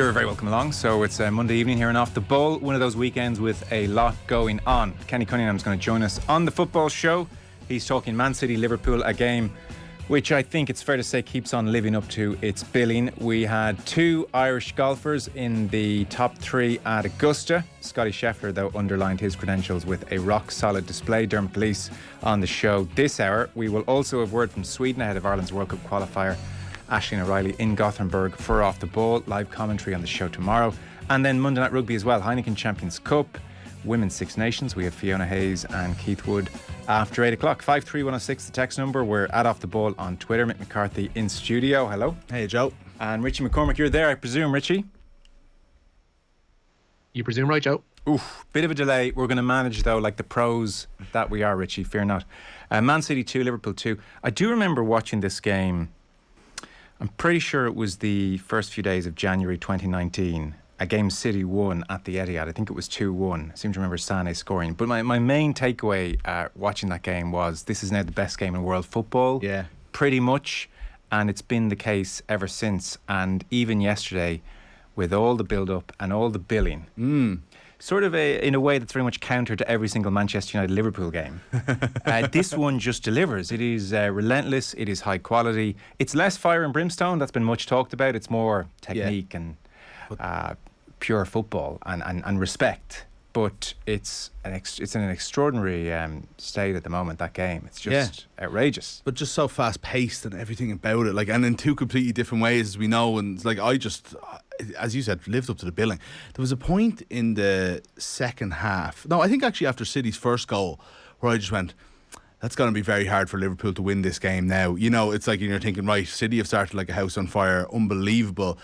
You're very welcome along. So it's Monday evening here and Off the Ball, one of those weekends with a lot going on. Kenny Cunningham's going to join us on the football show. He's talking Man City Liverpool, a game which I think it's fair to say keeps on living up to its billing. We had two Irish golfers in the top three at Augusta. Scotty Scheffler, though, underlined his credentials with a rock-solid display. Dermot Police on the show this hour. We will also have word from Sweden ahead of Ireland's World Cup qualifier. Aisling O'Reilly in Gothenburg for Off the Ball. Live commentary on the show tomorrow. And then Monday Night Rugby as well. Heineken Champions Cup. Women's Six Nations. We have Fiona Hayes and Keith Wood after 8 o'clock. 53106, the text number. We're at Off the Ball on Twitter. Mick McCarthy in studio. Hello. Hey, Joe. And Richie McCormack, you're there, I presume, Richie? You presume, right, Joe? Oof, bit of a delay. We're going to manage, though, like the pros that we are, Richie. Fear not. Man City 2, Liverpool 2. I do remember watching this game. I'm pretty sure it was the first few days of January 2019. A game City won at the Etihad. I think it was 2-1. I seem to remember Sané scoring. But my main takeaway watching that game was this is now the best game in world football. Yeah. Pretty much. And it's been the case ever since. And even yesterday, with all the build-up and all the billing, sort of in a way that's very much counter to every single Manchester United-Liverpool game. This one just delivers. It is relentless. It is high quality. It's less fire and brimstone. That's been much talked about. It's more technique and pure football and respect. But it's in an extraordinary state at the moment, that game. It's just outrageous. But just so fast-paced and everything about it. And in two completely different ways, as we know. And I just, as you said, lived up to the billing. There was a point in the second half. No, I think actually after City's first goal, where I just went, that's going to be very hard for Liverpool to win this game now. It's like you're thinking, right, City have started like a house on fire. Unbelievable.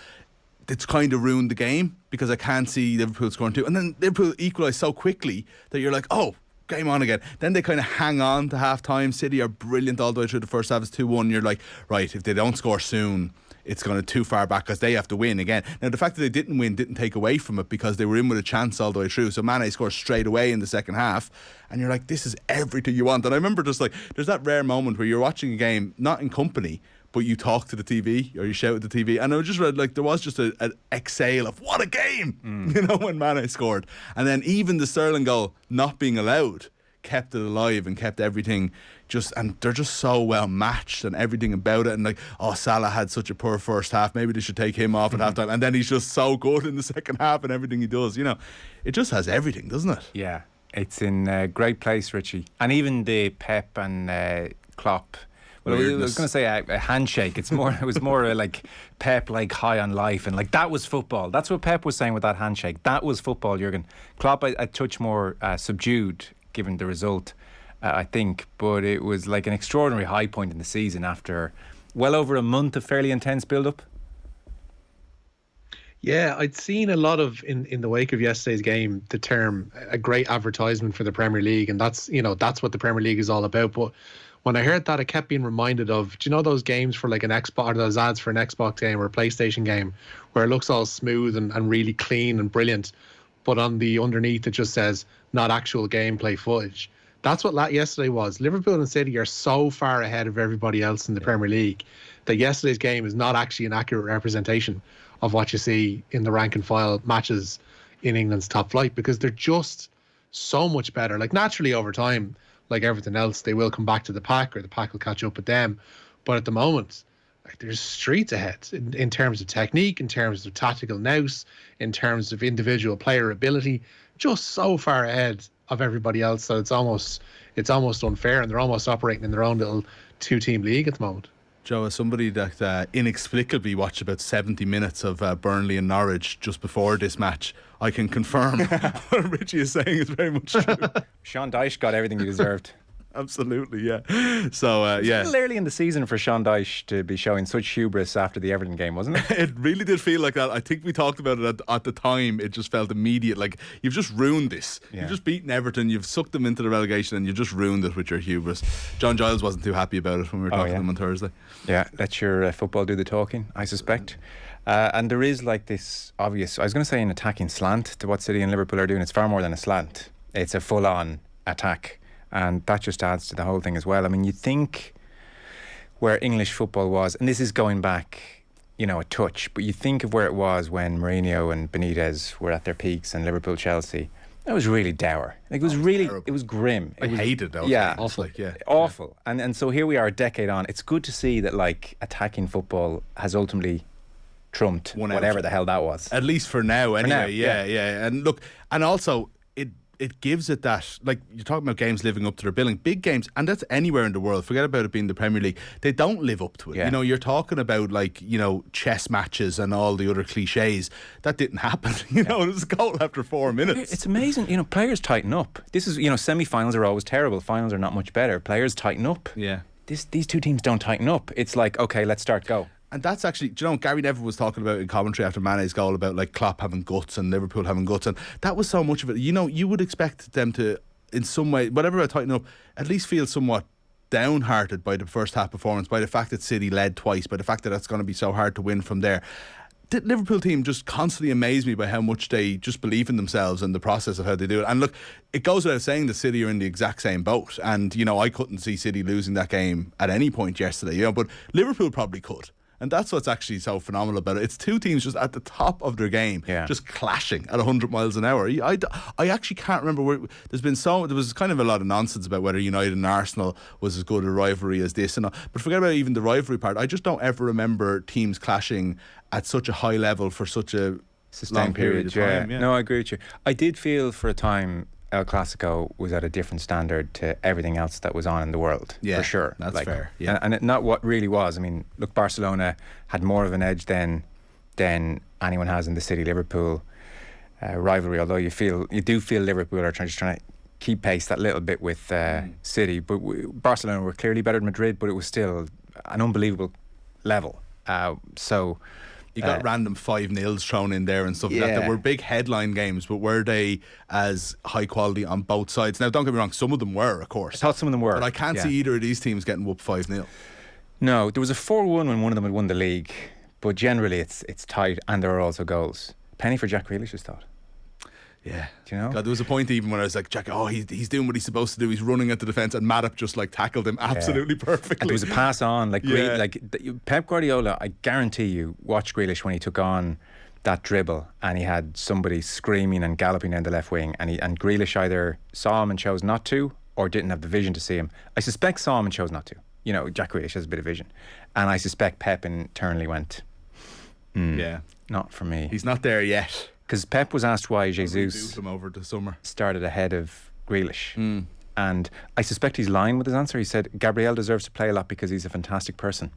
It's kind of ruined the game because I can't see Liverpool scoring two. And then Liverpool equalised so quickly that you're like, oh, game on again. Then they kind of hang on to half-time. City are brilliant all the way through the first half. It's 2-1. You're like, right, if they don't score soon, it's going to too far back because they have to win again. Now, the fact that they didn't win didn't take away from it because they were in with a chance all the way through. So Mane scores straight away in the second half. And you're like, this is everything you want. And I remember just there's that rare moment where you're watching a game, not in company, but you talk to the TV or you shout at the TV, and I just read there was just an exhale of what a game, when Mane scored, and then even the Sterling goal not being allowed kept it alive and kept everything and they're just so well matched and everything about it, and Salah had such a poor first half, maybe they should take him off at halftime, and then he's just so good in the second half and everything he does. It just has everything, doesn't it? Yeah, it's in a great place, Richie, and even the Pep and Klopp. Well, I was going to say a handshake. It was more like Pep, high on life, and that was football. That's what Pep was saying with that handshake. That was football, Jurgen. Klopp, a touch more subdued, given the result, I think. But it was like an extraordinary high point in the season after well over a month of fairly intense build-up. Yeah, I'd seen a lot of in the wake of yesterday's game the term a great advertisement for the Premier League, and that's what the Premier League is all about. But when I heard that, I kept being reminded of, do you know those games for an Xbox, or those ads for an Xbox game or a PlayStation game where it looks all smooth and really clean and brilliant, but on the underneath it just says not actual gameplay footage. That's what yesterday was. Liverpool and City are so far ahead of everybody else in the Premier League that yesterday's game is not actually an accurate representation of what you see in the rank and file matches in England's top flight, because they're just so much better. Naturally over time, like everything else, they will come back to the pack, or the pack will catch up with them. But at the moment, there's streets ahead in terms of technique, in terms of tactical nous, in terms of individual player ability, just so far ahead of everybody else that it's almost unfair, and they're almost operating in their own little two-team league at the moment. Joe, as somebody that inexplicably watched about 70 minutes of Burnley and Norwich just before this match, I can confirm what Richie is saying is very much true. Sean Dyche got everything he deserved. Absolutely, yeah. So, It's a little early in the season for Sean Dyche to be showing such hubris after the Everton game, wasn't it? It really did feel like that. I think we talked about it at the time. It just felt immediate. You've just ruined this. Yeah. You've just beaten Everton. You've sucked them into the relegation, and you've just ruined it with your hubris. John Giles wasn't too happy about it when we were talking to him on Thursday. Yeah, let your football do the talking, I suspect. And there is this obvious, I was going to say an attacking slant to what City and Liverpool are doing. It's far more than a slant. It's a full-on attack. And that just adds to the whole thing as well. I mean, you think where English football was, and this is going back a touch. But you think of where it was when Mourinho and Benitez were at their peaks and Liverpool, Chelsea. That was really dour. Like, it was grim. I hated those. Yeah, games. awful. Awful. And so here we are a decade on. It's good to see that like attacking football has ultimately trumped whatever the hell that was. At least for now, anyway. now, Yeah. And look, and also it gives it that, like, you're talking about games living up to their billing. Big games, and that's anywhere in the world. Forget about it being the Premier League. They don't live up to it. Yeah. You're talking about, like, chess matches and all the other cliches. That didn't happen. It was a goal after 4 minutes. It's amazing. Players tighten up. This is, semi-finals are always terrible. Finals are not much better. Players tighten up. Yeah. These two teams don't tighten up. It's like, okay, let's start, go. And that's actually, Gary Neville was talking about in commentary after Mane's goal about like Klopp having guts and Liverpool having guts, and that was so much of it. You would expect them to, in some way, whatever about tighten up, at least feel somewhat downhearted by the first half performance, by the fact that City led twice, by the fact that it's going to be so hard to win from there. The Liverpool team just constantly amaze me by how much they just believe in themselves and the process of how they do it. And look, it goes without saying that City are in the exact same boat. And, I couldn't see City losing that game at any point yesterday, but Liverpool probably could. And that's what's actually so phenomenal about it. It's two teams just at the top of their game, just clashing at 100 miles an hour. I actually can't remember where there was kind of a lot of nonsense about whether United and Arsenal was as good a rivalry as this and all. But forget about even the rivalry part. I just don't ever remember teams clashing at such a high level for such a sustained long period of time. No, I agree with you. I did feel for a time El Clasico was at a different standard to everything else that was on in the world, for sure. That's fair. Yeah. And it not what really was. I mean, look, Barcelona had more of an edge than anyone has in the City-Liverpool rivalry, although you do feel Liverpool are just trying to keep pace that little bit with City. But Barcelona were clearly better than Madrid, but it was still an unbelievable level. You got random 5-0s thrown in there and stuff like that. That were big headline games, but were they as high quality on both sides? Now, don't get me wrong, some of them were, of course. I thought some of them were. But I can't see either of these teams getting whooped 5-0. No, there was a 4-1 when one of them had won the league, but generally it's tight, and there are also goals. Penny for Jack Grealish, I thought. Yeah. Do you know? God, there was a point even when I was like, Jack, he's doing what he's supposed to do. He's running at the defence, and Matip just like tackled him absolutely perfectly. And there was a pass on, Pep Guardiola, I guarantee you, watched Grealish when he took on that dribble and he had somebody screaming and galloping down the left wing, and Grealish either saw him and chose not to, or didn't have the vision to see him. I suspect saw him and chose not to. Jack Grealish has a bit of vision. And I suspect Pep internally went, not for me. He's not there yet. Because Pep was asked why Jesus him over the summer started ahead of Grealish. And I suspect he's lying with his answer. He said, Gabriel deserves to play a lot because he's a fantastic person.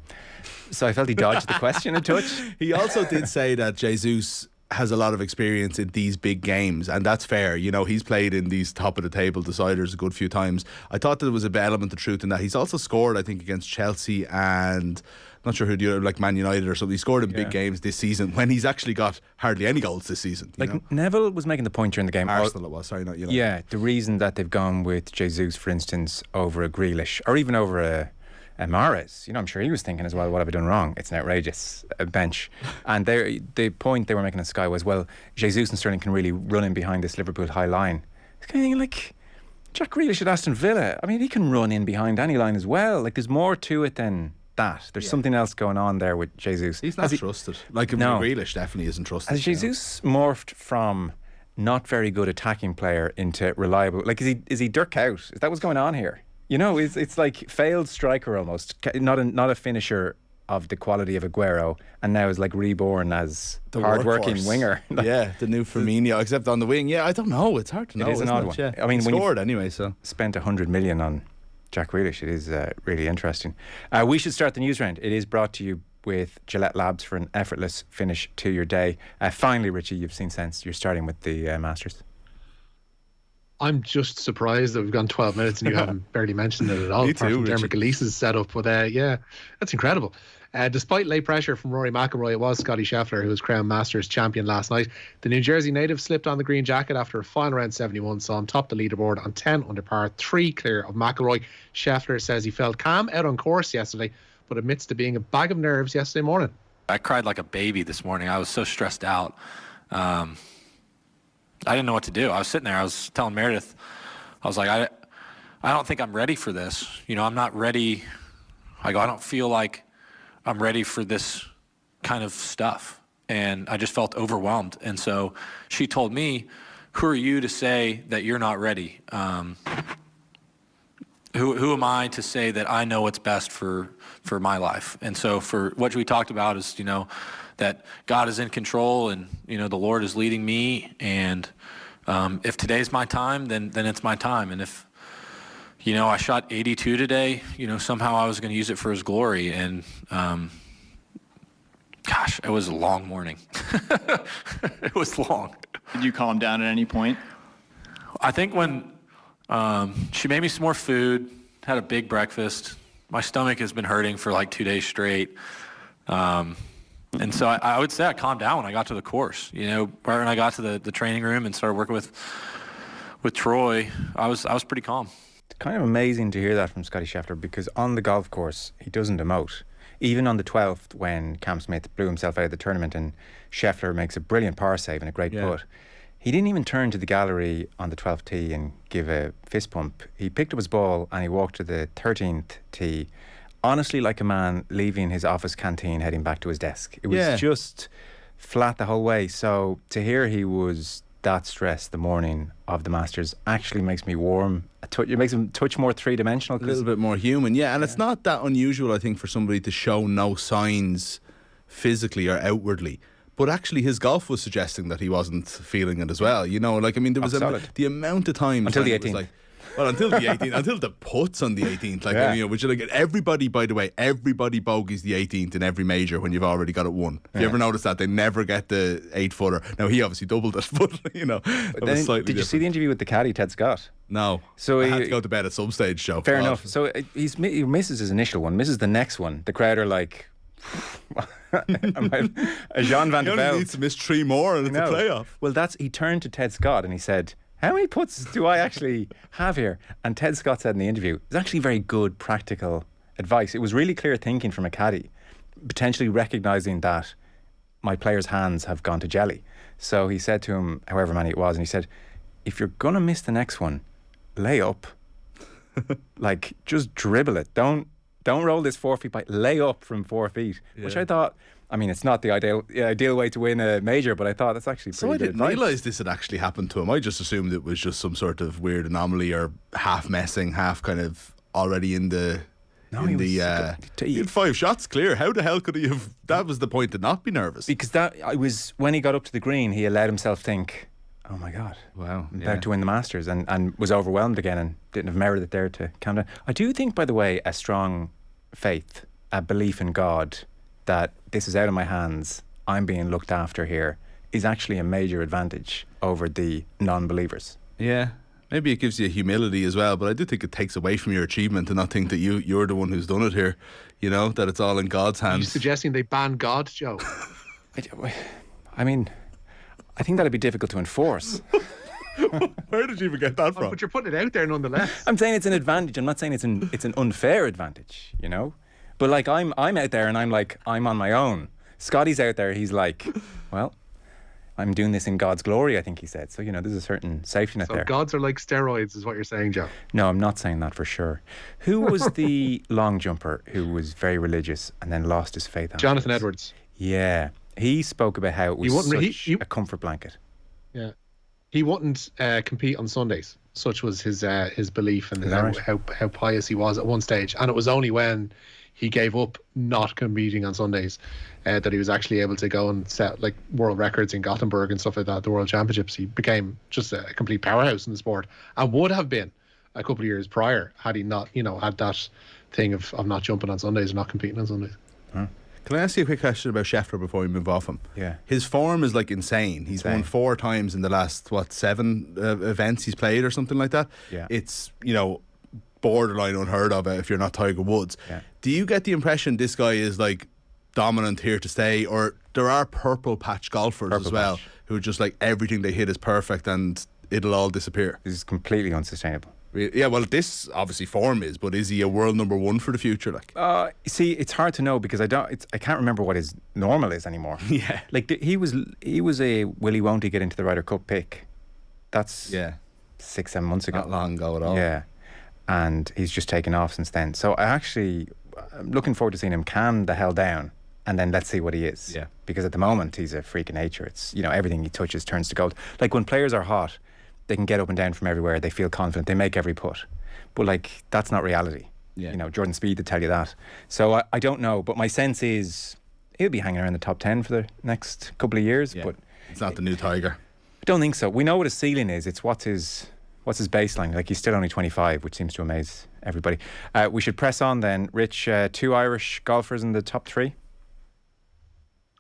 So I felt he dodged the question a touch. He also did say that Jesus has a lot of experience in these big games, and that's fair. He's played in these top of the table deciders a good few times. I thought there was a bit element of truth in that. He's also scored, I think, against Chelsea and not sure who the other, like Man United or something. He scored in big games this season when he's actually got hardly any goals this season. Neville was making the point during the game. Arsenal it was, sorry, not United. Yeah, the reason that they've gone with Jesus, for instance, over a Grealish or even over a Mahrez, I'm sure he was thinking as well, what have I done wrong? It's an outrageous bench. And the point they were making on Sky was, well, Jesus and Sterling can really run in behind this Liverpool high line. It's kind of like Jack Grealish at Aston Villa. I mean, he can run in behind any line as well. Like, there's more to it than that. There's something else going on there with Jesus. He's not trusted. Grealish definitely isn't trusted. Has Jesus morphed from not very good attacking player into reliable? Like, is he Dirk out? Is that what's going on here? It's like failed striker almost, not a finisher of the quality of Aguero, and now is like reborn as the hard-working winger. The new Firmino, except on the wing. Yeah, I don't know. It's hard to know. It is an odd one. Yeah. I mean, he when scored anyway, so spent 100 million on Jack Grealish, it is really interesting. We should start the news round. It is brought to you with Gillette Labs for an effortless finish to your day. Finally, Richie, you've seen sense. You're starting with the Masters. I'm just surprised that we've gone 12 minutes and you haven't barely mentioned it at all. Me apart too, from Dermot Gilleese's setup. But that's incredible. Despite late pressure from Rory McIlroy, it was Scotty Scheffler who was crowned Masters champion last night. The New Jersey native slipped on the green jacket after a final round 71, saw him top the leaderboard on 10 under par, 3 clear of McIlroy. Scheffler says he felt calm out on course yesterday, but admits to being a bag of nerves yesterday morning. I cried like a baby this morning. I was so stressed out. I didn't know what to do. I was sitting there. I was telling Meredith, I was like, I don't think I'm ready for this. I'm not ready. I don't feel like I'm ready for this kind of stuff, and I just felt overwhelmed. And so she told me, who are you to say that you're not ready? Who am I to say that I know what's best for my life? And so for what we talked about is, that God is in control, and, the Lord is leading me. And if today's my time, then it's my time. And if, I shot 82 today, somehow I was going to use it for His glory. And gosh, it was a long morning. It was long. Did you calm down at any point? I think when she made me some more food, had a big breakfast. My stomach has been hurting for like 2 days straight. And so I would say I calmed down when I got to the course. Right when I got to the training room and started working with Troy, I was pretty calm. It's kind of amazing to hear that from Scotty Scheffler, because on the golf course, he doesn't emote. Even on the 12th, when Cam Smith blew himself out of the tournament and Scheffler makes a brilliant par save and a great putt, he didn't even turn to the gallery on the 12th tee and give a fist pump. He picked up his ball and he walked to the 13th tee, honestly like a man leaving his office canteen heading back to his desk. It was just flat the whole way. So to hear he was that stressed the morning of the Masters actually makes me warm. It makes him touch more three-dimensional. A little bit more human, and it's not that unusual, I think, for somebody to show no signs physically or outwardly. But actually, his golf was suggesting that he wasn't feeling it as well. There was the amount of times until the 18th. Until the 18th, until the putts on the 18th. Which everybody, by the way, everybody bogeys the 18th in every major when you've already got it won. If you ever notice that, they never get the 8-footer. Now, he obviously doubled it, but, Did you see the interview with the caddy, Ted Scott? No. So I had to go to bed at some stage, Joe. Fair enough. So he misses his initial one, misses the next one. The crowd are like... Jean van der Velde. He only needs to miss 3 more and it's a playoff. Well, he turned to Ted Scott and he said, how many putts do I actually have here? And Ted Scott said in the interview, it's actually very good practical advice. It was really clear thinking from a caddy, potentially recognising that my players' hands have gone to jelly. So he said to him, however many it was, and he said, if you're going to miss the next one, lay up. Just dribble it. Don't roll this 4 feet by. Lay up from 4 feet, which I thought, it's not the ideal way to win a major, but I thought that's actually pretty good. So I didn't realise this had actually happened to him. I just assumed it was just some sort of weird anomaly, or half messing, half kind of already in the... No, he had 5 shots clear. How the hell could he have... That was the point to not be nervous. Because when he got up to the green, he allowed himself think, oh my God, wow, I'm about to win the Masters, and was overwhelmed again and didn't have merit it there to calm down. I do think, by the way, a strong faith, a belief in God, that this is out of my hands, I'm being looked after here, is actually a major advantage over the non-believers. Yeah. Maybe it gives you humility as well, but I do think it takes away from your achievement to not think that you're the one who's done it here, that it's all in God's hands. Are you suggesting they ban God, Joe? I think that'd be difficult to enforce. Where did you even get that from? But you're putting it out there nonetheless. I'm saying it's an advantage. I'm not saying it's an unfair advantage, But I'm out there and I'm on my own. Scotty's out there, he's like, well, I'm doing this in God's glory, I think he said. So, there's a certain safety net there. So gods are like steroids is what you're saying, Joe? No, I'm not saying that for sure. Who was the long jumper who was very religious and then lost his faith? Jonathan Edwards. Yeah. He spoke about how it was a comfort blanket. Yeah. He wouldn't compete on Sundays. Such was his belief and how pious he was at one stage. And it was only when he gave up not competing on Sundays that he was actually able to go and set world records in Gothenburg and stuff like that, the World Championships. He became just a complete powerhouse in the sport, and would have been a couple of years prior had he not, had that thing of not jumping on Sundays and not competing on Sundays. Can I ask you a quick question about Scheffler before we move off him? Yeah. His form is insane. He's won 4 times in the last 7 events he's played or something like that. Yeah. It's borderline unheard of if you're not Tiger Woods. Yeah. Do you get the impression this guy is dominant, here to stay, or there are purple patch golfers as well who just everything they hit is perfect and it'll all disappear? This is completely unsustainable. Yeah, well, this obviously form is, but is he a world number 1 for the future? See, it's hard to know because I can't remember what his normal is anymore. Yeah, he was a won't he get into the Ryder Cup pick? That's 6-7 months ago. Not long ago at all. Yeah, and he's just taken off since then. So I'm looking forward to seeing him calm the hell down and then let's see what he is. Yeah. Because at the moment he's a freak of nature. It's, everything he touches turns to gold. Like when players are hot, they can get up and down from everywhere. They feel confident. They make every put. But like that's not reality. Yeah. Jordan Speed to tell you that. So I don't know, but my sense is he'll be hanging around the top 10 for the next couple of years. Yeah. But It's not the new Tiger. I don't think so. We know what his ceiling is. It's what's his baseline. Like he's still only 25, which seems to amaze everybody. We should press on then. Rich, 2 Irish golfers in the top 3.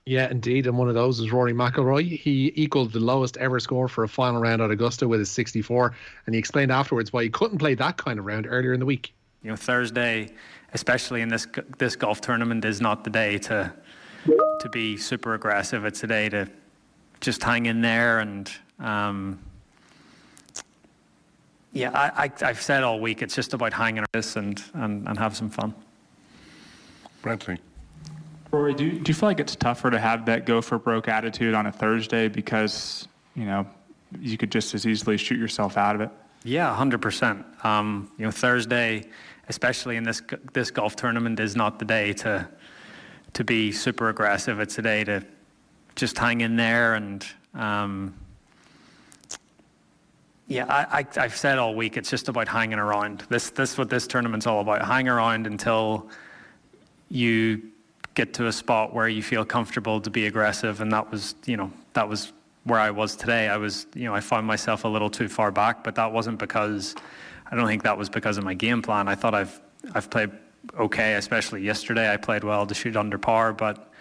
Yeah, indeed. And one of those is Rory McIlroy. He equalled the lowest ever score for a final round at Augusta with his 64. And he explained afterwards why he couldn't play that kind of round earlier in the week. Thursday, especially in this golf tournament, is not the day to be super aggressive. It's a day to just hang in there. And I've said all week, it's just about hanging this and have some fun. Bradley. Rory, do you feel like it's tougher to have that go for broke attitude on a Thursday because, you could just as easily shoot yourself out of it? Yeah, 100%. Thursday, especially in this golf tournament, is not the day to be super aggressive. It's a day to just hang in there. And I've said all week, it's just about hanging around. This is what this tournament's all about. Hang around until you get to a spot where you feel comfortable to be aggressive, and that was where I was today. I found myself a little too far back, but that wasn't because I don't think that was because of my game plan. I thought I've played okay, especially yesterday. I played well to shoot under par, but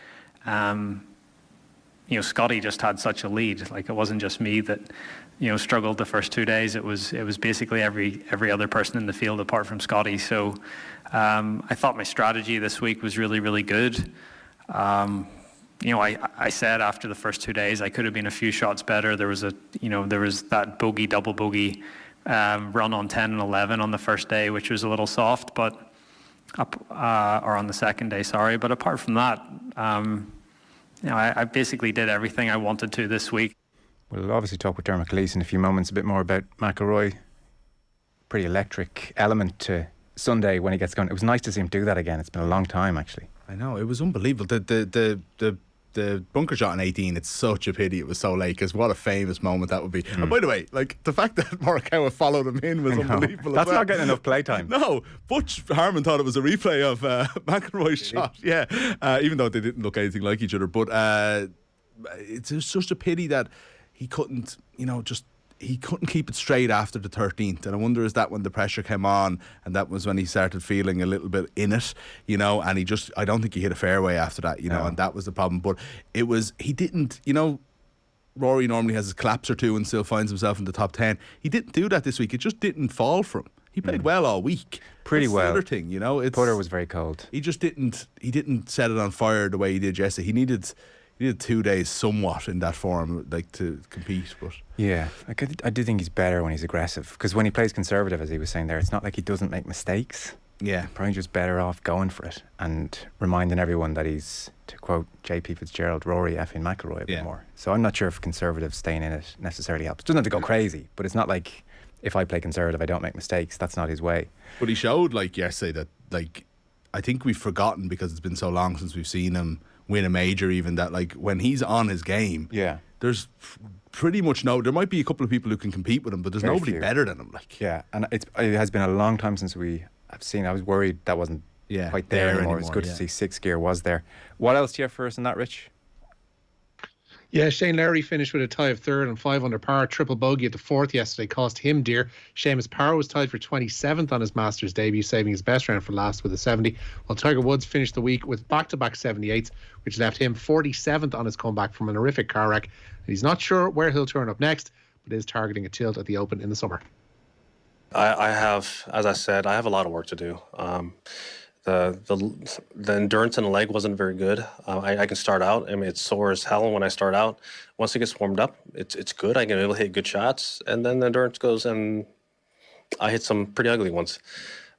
Scotty just had such a lead. Like it wasn't just me that struggled the first 2 days. It was basically every other person in the field apart from Scotty. So I thought my strategy this week was really, really good. I said after the first 2 days I could have been a few shots better. There was that bogey, double bogey run on 10 and 11 on the first day, which was a little soft, but or on the second day, sorry. But apart from that, I basically did everything I wanted to this week. We'll obviously talk with Dermot Gleeson in a few moments a bit more about McIlroy. Pretty electric element to Sunday when he gets going. It was nice to see him do that again. It's been a long time, actually. I know, it was unbelievable. The bunker shot in 18, it's such a pity it was so late, because what a famous moment that would be. And by the way, like the fact that Morikawa followed him in was unbelievable. That's not getting enough playtime. No, Butch Harmon thought it was a replay of McIlroy's shot. Yeah, even though they didn't look anything like each other. But it's just such a pity that he couldn't, he couldn't keep it straight after the 13th. And I wonder, is that when the pressure came on and that was when he started feeling a little bit in it, and I don't think he hit a fairway after that, No. and that was the problem. But he didn't, Rory normally has his collapse or two and still finds himself in the top 10. He didn't do that this week. It just didn't fall for him. He played well all week. Pretty That's well. The other thing, Putter was very cold. He just didn't set it on fire the way he did yesterday. He needed 2 days somewhat in that form, like, to compete. But Yeah, I do think he's better when he's aggressive, because when he plays conservative, as he was saying there, it's not like he doesn't make mistakes. yeah, Probably just better off going for it and reminding everyone that he's, to quote JP Fitzgerald, Rory effing McIlroy a bit Yeah. more. So I'm not sure if conservative staying in it necessarily helps. Doesn't have to go crazy, but it's not like if I play conservative I don't make mistakes. That's not his way. but he showed, like, yesterday that, like, I think we've forgotten, because it's been so long since we've seen him win a major, even, that, like, when he's on his game, Yeah. there's pretty much there might be a couple of people who can compete with him, but there's Very nobody few. better than him. Like, Yeah, and it has been a long time since I've seen. I was worried that wasn't Yeah, quite there anymore. It's anymore, good yeah. to see Sixth Gear was there. What else do you have for us on that, Rich? Yeah, Shane Lowry finished with a tie of third and 5 under par. Triple bogey at the fourth yesterday cost him dear. Seamus Power was tied for 27th on his Masters debut, saving his best round for last with a 70, while Tiger Woods finished the week with back-to-back 78s, which left him 47th on his comeback from an horrific car wreck. And he's not sure where he'll turn up next, but is targeting a tilt at the Open in the summer. I have, as I said, I have a lot of work to do. The endurance in the leg wasn't very good. I can start out. I mean, it's sore as hell when I start out. Once it gets warmed up, it's good. I can be able to hit good shots, and then the endurance goes, and I hit some pretty ugly ones.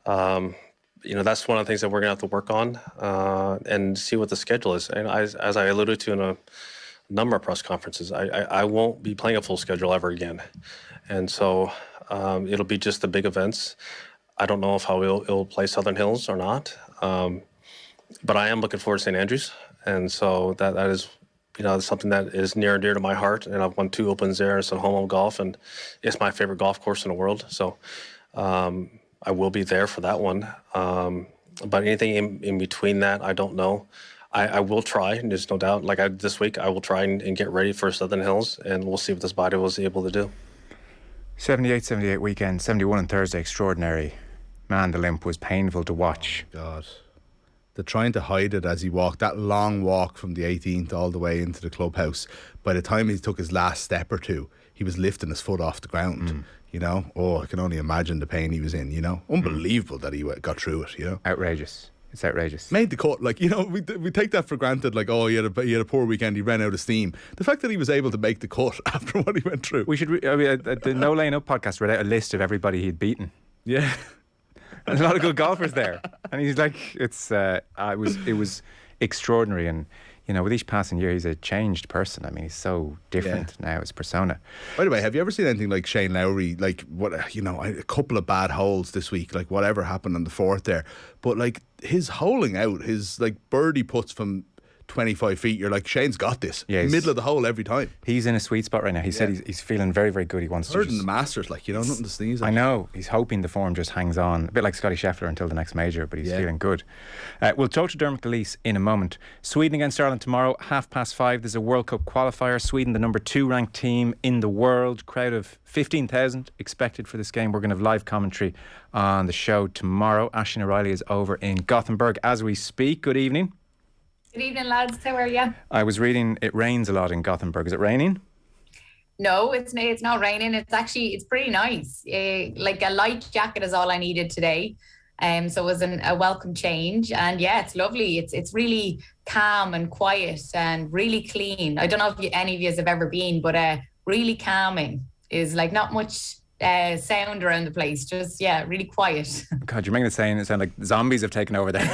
That's one of the things that we're gonna have to work on and see what the schedule is. And as I alluded to in a number of press conferences, I won't be playing a full schedule ever again, and so it'll be just the big events. I don't know if it'll play Southern Hills or not, but I am looking forward to St. Andrews, and so that is, something that is near and dear to my heart. And I've won 2 Opens there. It's a home golf, and it's my favorite golf course in the world. So I will be there for that one. But anything in between that, I don't know. I will try, and there's no doubt. This week, I will try and get ready for Southern Hills, and we'll see what this body was able to do. 78 weekend, 71 on Thursday, extraordinary. Man, the limp was painful to watch. Oh, God. They're trying to hide it as he walked, that long walk from the 18th all the way into the clubhouse. By the time he took his last step or two, he was lifting his foot off the ground. I can only imagine the pain he was in, Unbelievable that he got through it, Outrageous. It's outrageous. Made the cut, we take that for granted, he had a poor weekend, he ran out of steam. The fact that he was able to make the cut after what he went through. We should, the No Laying Up podcast read out a list of everybody he'd beaten. Yeah. There's a lot of good golfers there. And he's like, it was extraordinary. And, with each passing year, he's a changed person. I mean, he's so different now, his persona. By the way, have you ever seen anything like Shane Lowry? A couple of bad holes this week, whatever happened on the 4th there. But his holing out, his birdie putts from 25 feet, you're like, Shane's got this. Yeah, middle of the hole every time. He's in a sweet spot right now. He said he's feeling very, very good. He wants to. In the Masters, nothing to sneeze at. I know. He's hoping the form just hangs on. A bit like Scotty Scheffler until the next major, but he's feeling good. We'll talk to Dermot Gilleese in a moment. Sweden against Ireland tomorrow, 5:30. There's a World Cup qualifier. Sweden, the number 2 ranked team in the world. Crowd of 15,000 expected for this game. We're going to have live commentary on the show tomorrow. Aisling O'Reilly is over in Gothenburg as we speak. Good evening. Good evening, lads. How are you? I was reading it rains a lot in Gothenburg. Is it raining? No, it's not raining. It's pretty nice. A light jacket is all I needed today. So it was a welcome change. And yeah, it's lovely. It's really calm and quiet and really clean. I don't know if any of you have ever been, but really calming. Is not much sound around the place. Just, really quiet. God, you're making it sound like zombies have taken over there.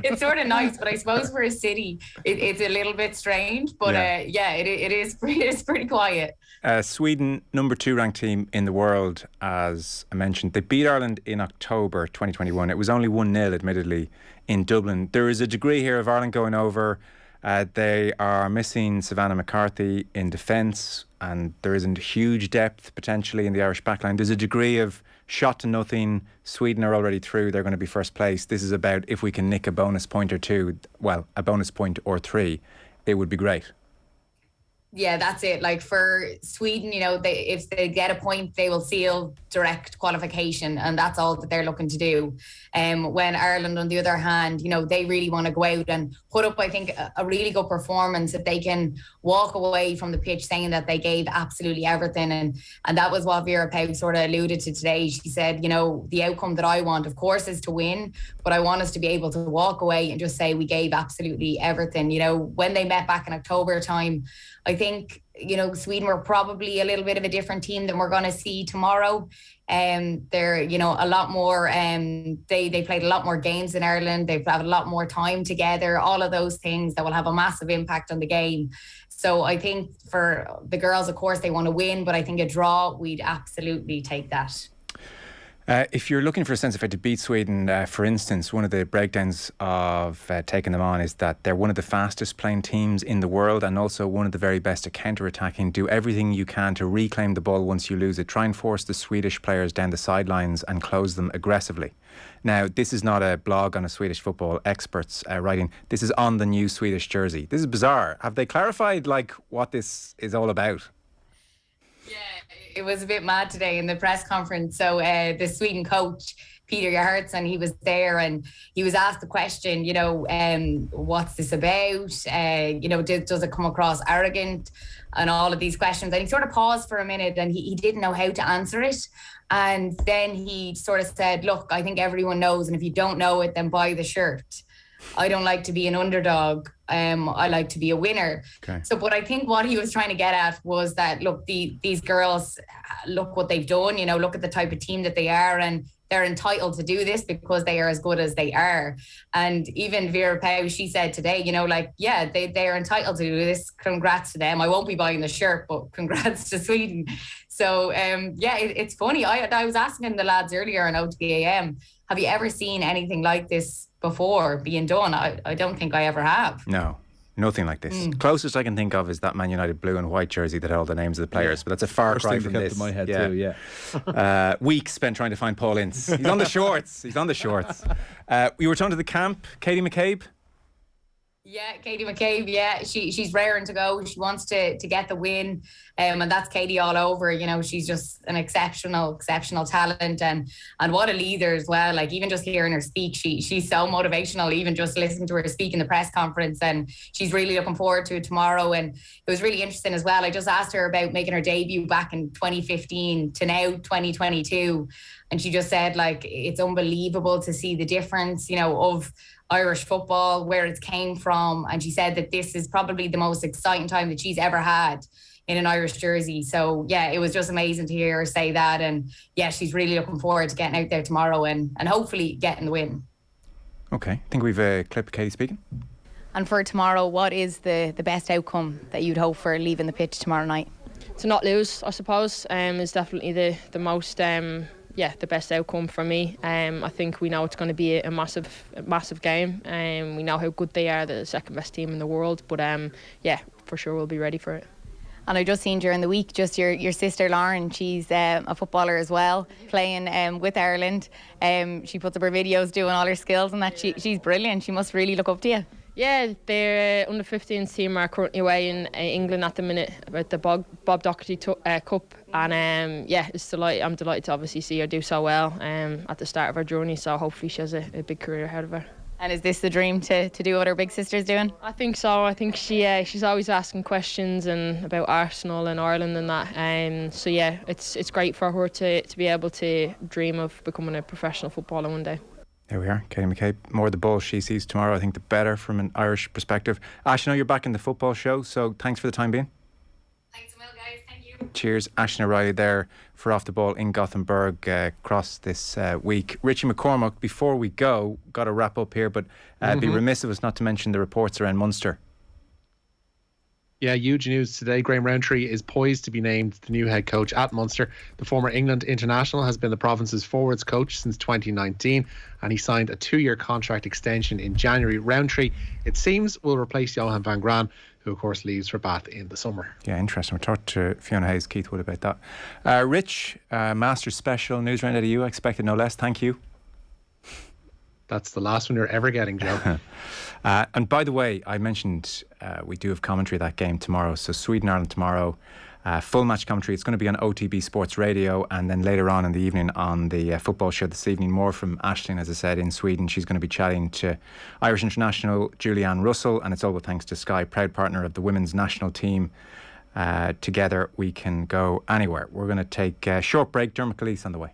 It's sort of nice, but I suppose for a city, it's a little bit strange. But it is pretty quiet. Sweden, number 2 ranked team in the world, as I mentioned. They beat Ireland in October 2021. It was only 1-0, admittedly, in Dublin. There is a degree here of Ireland going over. They are missing Savannah McCarthy in defence, and there isn't huge depth potentially in the Irish backline. There's a degree of shot to nothing. Sweden are already through. They're going to be first place. This is about if we can nick a bonus point or 2, a bonus point or 3, it would be great. Yeah, that's it. For Sweden, if they get a point, they will seal direct qualification, and that's all that they're looking to do. When Ireland, on the other hand, they really want to go out and put up, I think, a really good performance, that they can walk away from the pitch saying that they gave absolutely everything. And that was what Vera Pauw sort of alluded to today. She said, the outcome that I want, of course, is to win, but I want us to be able to walk away and just say we gave absolutely everything. when they met back in October time, I think, Sweden were probably a little bit of a different team than we're going to see tomorrow. They're, a lot more, they played a lot more games in Ireland. They've had a lot more time together, all of those things that will have a massive impact on the game. So I think for the girls, of course, they want to win, but I think a draw, we'd absolutely take that. If you're looking for a sense of how to beat Sweden, for instance, one of the breakdowns of taking them on is that they're one of the fastest playing teams in the world, and also one of the very best at counter-attacking. Do everything you can to reclaim the ball once you lose it. Try and force the Swedish players down the sidelines and close them aggressively. Now, this is not a blog on a Swedish football experts writing. This is on the new Swedish jersey. This is bizarre. Have they clarified what this is all about? Yeah, it was a bit mad today in the press conference. So the Sweden coach, Peter Gerhardsson, he was there and he was asked the question, what's this about? Does it come across arrogant? And all of these questions. And he sort of paused for a minute and he didn't know how to answer it. And then he sort of said, look, I think everyone knows. And if you don't know it, then buy the shirt. I don't like to be an underdog. I like to be a winner. Okay. So, but I think what he was trying to get at was that, look, these girls, look what they've done, look at the type of team that they are, and they're entitled to do this because they are as good as they are. And even Vera Pauw, she said today, they are entitled to do this. Congrats to them. I won't be buying the shirt, but congrats to Sweden. So, it's funny. I was asking the lads earlier on OTB AM, have you ever seen anything like this before being done? I don't think I ever have. No, Nothing like this. Closest I can think of is that Man United blue and white jersey that had all the names of the players, but that's a far cry from this. First thing that kept in my head too, yeah. Weeks spent trying to find Paul Ince. He's on the shorts. We were talking to the camp. Katie McCabe. Yeah, Katie McCabe. Yeah, she's raring to go. She wants to get the win, and that's Katie all over. You know, she's just an exceptional talent, and what a leader as well. Like, even just hearing her speak, she's so motivational. Even just listening to her speak in the press conference, and she's really looking forward to it tomorrow. And it was really interesting as well. I just asked her about making her debut back in 2015 to now 2022, and she just said, like, it's unbelievable to see the difference, you know, of Irish football, where it's came from. And she said that this is probably the most exciting time that she's ever had in an Irish jersey. So yeah, it was just amazing to hear her say that. And yeah, she's really looking forward to getting out there tomorrow and hopefully getting the win. Okay, I think we've a clip of Katie speaking. And for tomorrow, what is the best outcome that you'd hope for leaving the pitch tomorrow night? To not lose, I suppose, is definitely the most the best outcome for me. I think we know it's going to be a massive game. We know how good they are, the second best team in the world. But for sure we'll be ready for it. And I just seen during the week, just your sister Lauren, she's a footballer as well, playing with Ireland. She puts up her videos doing all her skills and that. She's brilliant. She must really look up to you. Yeah, their under 15s team are currently away in England at the minute about the Bob Doherty Cup, and I'm delighted to obviously see her do so well at the start of her journey. So hopefully she has a big career ahead of her. And is this the dream to do what her big sister's doing? I think so. I think she's always asking questions and about Arsenal and Ireland and that. So yeah, it's great for her to be able to dream of becoming a professional footballer one day. There we are, Katie McCabe. More the ball she sees tomorrow, I think the better from an Irish perspective. Ash, I know you're back in the football show, so thanks for the time being. Thanks a million, guys. Thank you. Cheers. Aisling O'Reilly there for Off the Ball in Gothenburg across this week. Richie McCormack, before we go, got to wrap up here, but be remiss of us not to mention the reports around Munster. Yeah, huge news today. Graham Rowntree is poised to be named the new head coach at Munster. The former England international has been the province's forwards coach since 2019, and he signed a 2-year contract extension in January. Rowntree, it seems, will replace Johan van Graan, who of course leaves for Bath in the summer. Yeah, interesting. We'll talk to Fiona Hayes, Keith Wood about that. Rich, Masters Special Newsround out of you. I expected no less. Thank you. That's the last one you're ever getting, Joe. And by the way, I mentioned we do have commentary of that game tomorrow. So Sweden-Ireland tomorrow, full match commentary. It's going to be on OTB Sports Radio, and then later on in the evening on the football show this evening, more from Aisling, as I said, in Sweden. She's going to be chatting to Irish international Julianne Russell, and it's all thanks to Sky, proud partner of the women's national team. Together we can go anywhere. We're going to take a short break. Dermot Calise on the way.